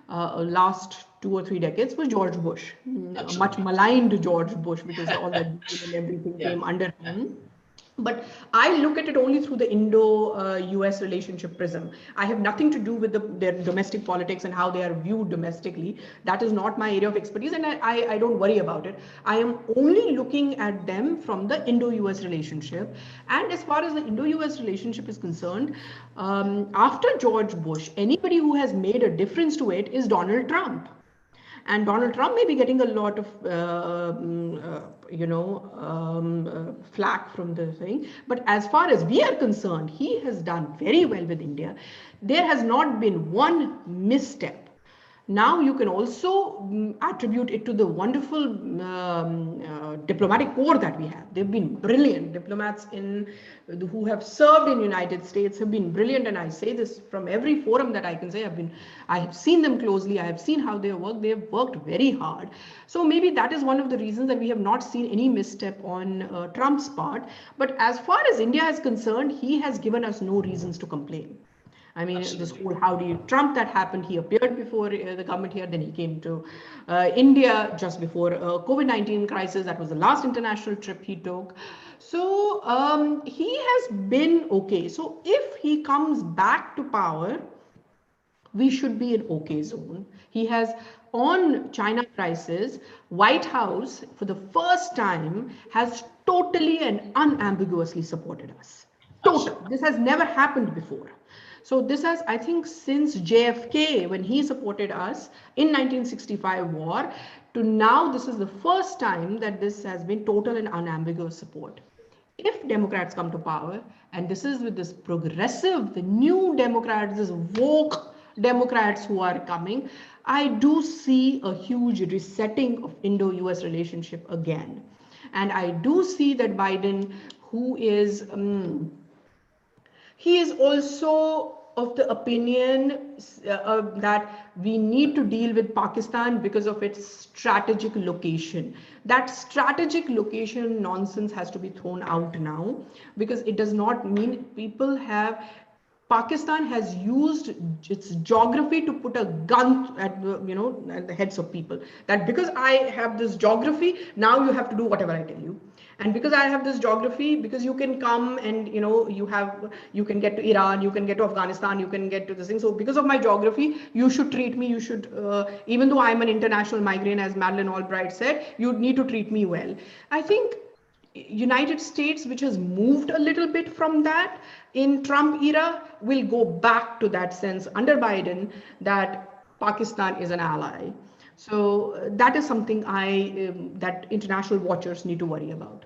last 2 or 3 decades was George Bush. Much maligned George Bush because all that and everything came under him. But I look at it only through the Indo-US relationship prism. I have nothing to do with their domestic politics and how they are viewed domestically. That is not my area of expertise, and I don't worry about it. I am only looking at them from the Indo-US relationship. And as far as the Indo-US relationship is concerned, after George Bush, anybody who has made a difference to it is Donald Trump. And Donald Trump may be getting a lot of, flack from the thing. But as far as we are concerned, he has done very well with India. There has not been one misstep. Now you can also attribute it to the wonderful diplomatic corps that we have. They've been brilliant. Diplomats who have served in United States have been brilliant, and I say this from every forum that I can say. I have seen them closely. I have seen how they work. They have worked very hard. So maybe that is one of the reasons that we have not seen any misstep on Trump's part. But as far as India is concerned, he has given us no reasons to complain. I mean, Absolutely. This whole howdy Trump that happened, he appeared before the government here, then he came to India just before COVID-19 crisis. That was the last international trip he took. So he has been okay. So if he comes back to power, we should be in okay zone. He has, on China crisis, White House for the first time has totally and unambiguously supported us. Total. This has never happened before. So this has, I think, since JFK, when he supported us in 1965 war, to now, this is the first time that this has been total and unambiguous support. If Democrats come to power, and this is with this progressive, the new Democrats, this woke Democrats who are coming, I do see a huge resetting of Indo-US relationship again. And I do see that Biden, who is he is also of the opinion that we need to deal with Pakistan because of its strategic location. That strategic location nonsense has to be thrown out now, because it does not mean people have. Pakistan has used its geography to put a gun at at the heads of people. That because I have this geography, now you have to do whatever I tell you. And because I have this geography, because you can come and you can get to Iran, you can get to Afghanistan, you can get to this thing. So because of my geography, you should treat me. You should, even though I'm an international migrant, as Madeleine Albright said, you need to treat me well. I think United States, which has moved a little bit from that in Trump era, will go back to that sense under Biden, that Pakistan is an ally. So that is something that international watchers need to worry about.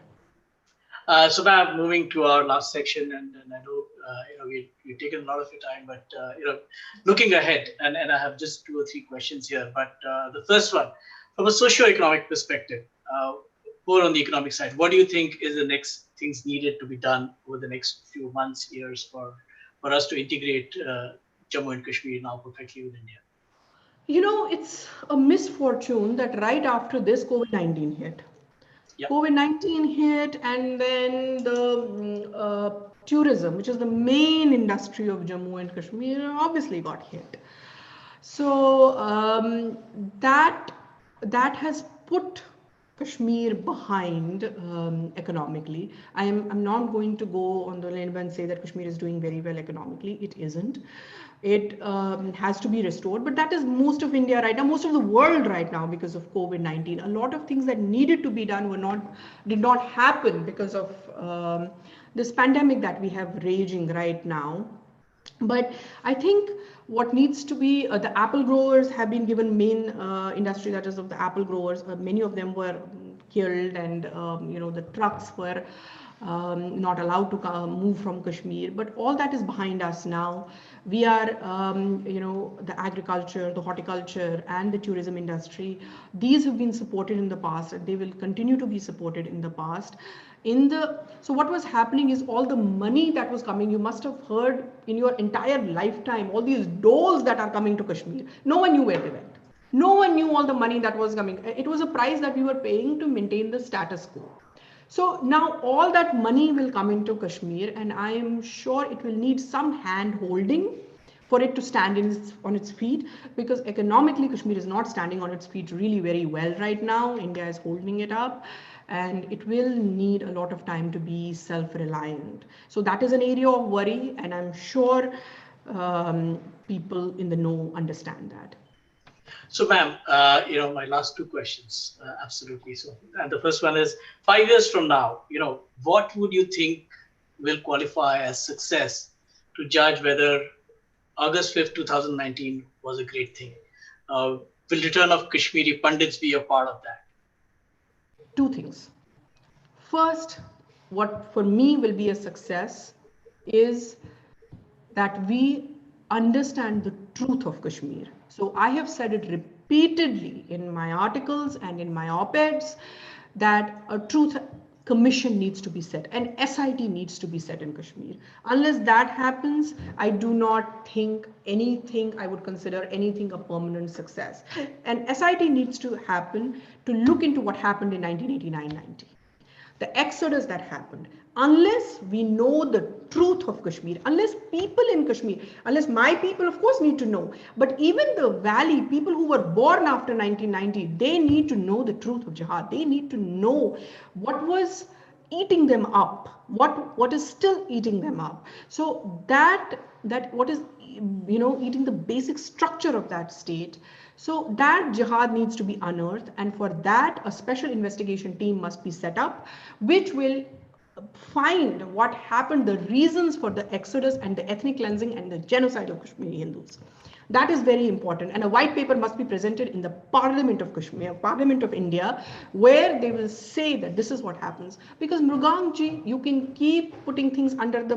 So now moving to our last section, and I know we've taken a lot of your time, but looking ahead, and I have just 2 or 3 questions here. But the first one, from a socio-economic perspective, more on the economic side, what do you think is the next things needed to be done over the next few months, years for us to integrate Jammu and Kashmir now perfectly with India? It's a misfortune that right after this, COVID-19 hit. Yep. COVID-19 hit, and then the tourism, which is the main industry of Jammu and Kashmir, obviously got hit. So that has put Kashmir behind economically. I'm not going to go on the limb and say that Kashmir is doing very well economically. It isn't. It has to be restored, but that is most of India right now, most of the world right now, because of COVID-19. A lot of things that needed to be done did not happen because of this pandemic that we have raging right now. But I think what needs to be, the apple growers have been given main industry, that is of the apple growers. Many of them were killed, and the trucks were not allowed to move from Kashmir. But all that is behind us now. We are, the agriculture, the horticulture, and the tourism industry. These have been supported in the past, and they will continue to be supported in the past. So what was happening is all the money that was coming, you must have heard in your entire lifetime, all these doles that are coming to Kashmir. No one knew where they went. No one knew all the money that was coming. It was a price that we were paying to maintain the status quo. So now all that money will come into Kashmir, and I am sure it will need some hand holding for it to stand on its feet, because economically Kashmir is not standing on its feet really very well right now. India is holding it up, and it will need a lot of time to be self-reliant. So that is an area of worry, and I'm sure people in the know understand that. So, ma'am, my last 2 questions, absolutely. So, and the first one is, 5 years from now, what would you think will qualify as success to judge whether August 5th, 2019 was a great thing? Will return of Kashmiri Pundits be a part of that? 2 things. First, what for me will be a success is that we understand the truth of Kashmir. So I have said it repeatedly in my articles and in my op-eds that a truth commission needs to be set, and SIT needs to be set in Kashmir. Unless that happens, I do not think I would consider anything a permanent success. And SIT needs to happen to look into what happened in 1989-90. The exodus that happened. Unless we know the truth of Kashmir, unless people in Kashmir, unless my people of course need to know, but even the valley, people who were born after 1990, they need to know the truth of jihad. They need to know what was eating them up, what is still eating them up. So that what is eating the basic structure of that state. So that jihad needs to be unearthed, and for that a special investigation team must be set up, which will find what happened, the reasons for the exodus and the ethnic cleansing and the genocide of Kashmiri Hindus. That is very important. And a white paper must be presented in the Parliament of Kashmir, Parliament of India, where they will say that this is what happens. Because Mrugangji, you can keep putting things under the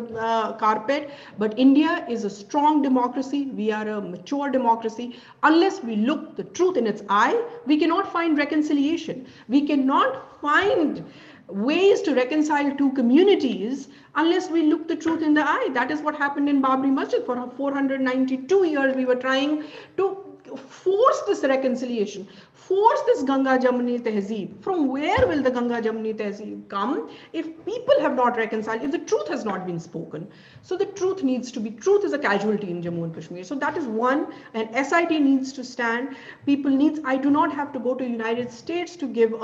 carpet, but India is a strong democracy. We are a mature democracy. Unless we look the truth in its eye, we cannot find reconciliation. We cannot find ways to reconcile two communities unless we look the truth in the eye. That is what happened in Babri Masjid. For 492 years, we were trying to force this reconciliation, force this Ganga Jamuni Tehzeeb. From where will the Ganga Jamuni Tehzeeb come if people have not reconciled, if the truth has not been spoken? So the truth needs to be, truth is a casualty in Jammu and Kashmir. So that is one, and SIT needs to stand. People needs, I do not have to go to United States to give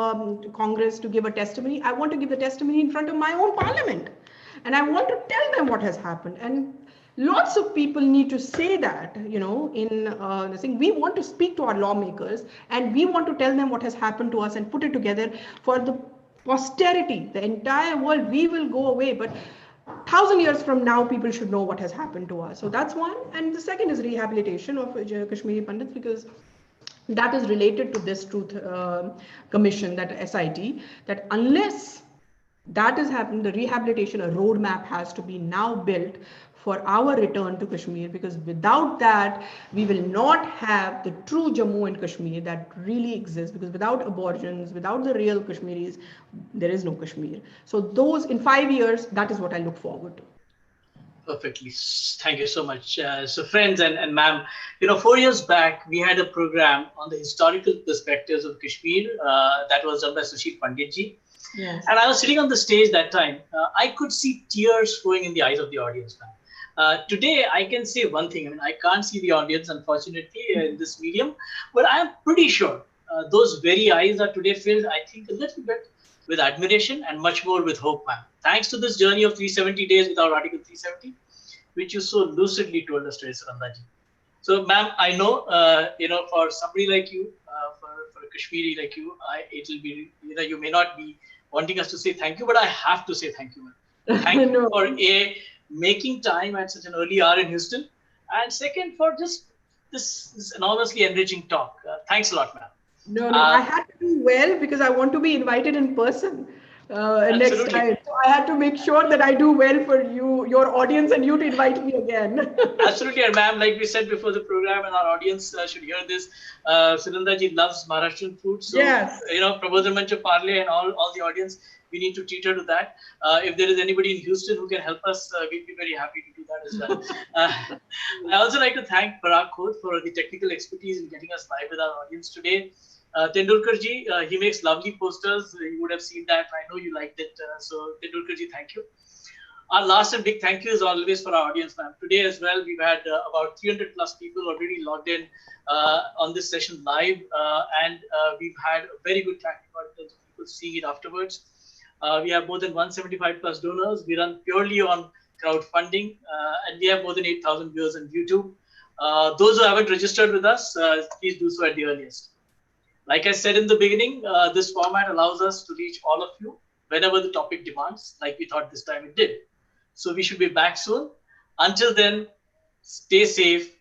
Congress to give a testimony. I want to give the testimony in front of my own parliament. And I want to tell them what has happened. And lots of people need to say that, you know, in the thing. We want to speak to our lawmakers and we want to tell them what has happened to us and put it together for the posterity, the entire world. We will go away, but 1,000 years from now, people should know what has happened to us. So that's one. And the second is rehabilitation of Kashmiri Pundits, because that is related to this truth commission, that SIT, that unless that has happened, the rehabilitation, a roadmap has to be now built for our return to Kashmir, because without that, we will not have the true Jammu and Kashmir that really exists, because without aborigines, without the real Kashmiris, there is no Kashmir. So those, in 5 years, that is what I look forward to. Perfectly. Thank you so much. So friends and ma'am, you know, 4 years back, we had a program on the historical perspectives of Kashmir that was done by Sushil Panditji. Yes. And I was sitting on the stage that time. I could see tears flowing in the eyes of the audience, ma'am. Today, I can say one thing. I mean, I can't see the audience, unfortunately, in this medium, but I am pretty sure those very eyes are today filled, I think, a little bit with admiration and much more with hope, ma'am. Thanks to this journey of 370 days without Article 370, which you so lucidly told us today, Sunanda ji. So, ma'am, I know, you know, for somebody like you, for a Kashmiri like you, it will be, you know, you may not be wanting us to say thank you, but I have to say thank you, ma'am. Thank you for making time at such an early hour in Houston, and second, for just this enormously enriching talk. Thanks a lot, ma'am. No, I had to do well because I want to be invited in person next time. So I had to make sure that I do well for you, your audience, and you to invite me again. Absolutely, and ma'am, like we said before the program, and our audience should hear this, Sunanda ji loves Maharashtrian food. So, yes. You know, Prabodhan Mancha Parle and all the audience, we need to treat her to that. If there is anybody in Houston who can help us, we'd be very happy to do that as well. I also like to thank Parag Khod for the technical expertise in getting us live with our audience today. Tendulkar ji, he makes lovely posters. You would have seen that. I know you liked it. So Tendulkar ji, thank you. Our last and big thank you is always for our audience, ma'am. Today as well, we've had about 300 plus people already logged in on this session live, and we've had a very good track record in terms of people seeing it afterwards. We have more than 175 plus donors. We run purely on crowdfunding, and we have more than 8,000 viewers on YouTube. Those who haven't registered with us, please do so at the earliest. Like I said in the beginning, this format allows us to reach all of you whenever the topic demands, like we thought this time it did. So we should be back soon. Until then, stay safe,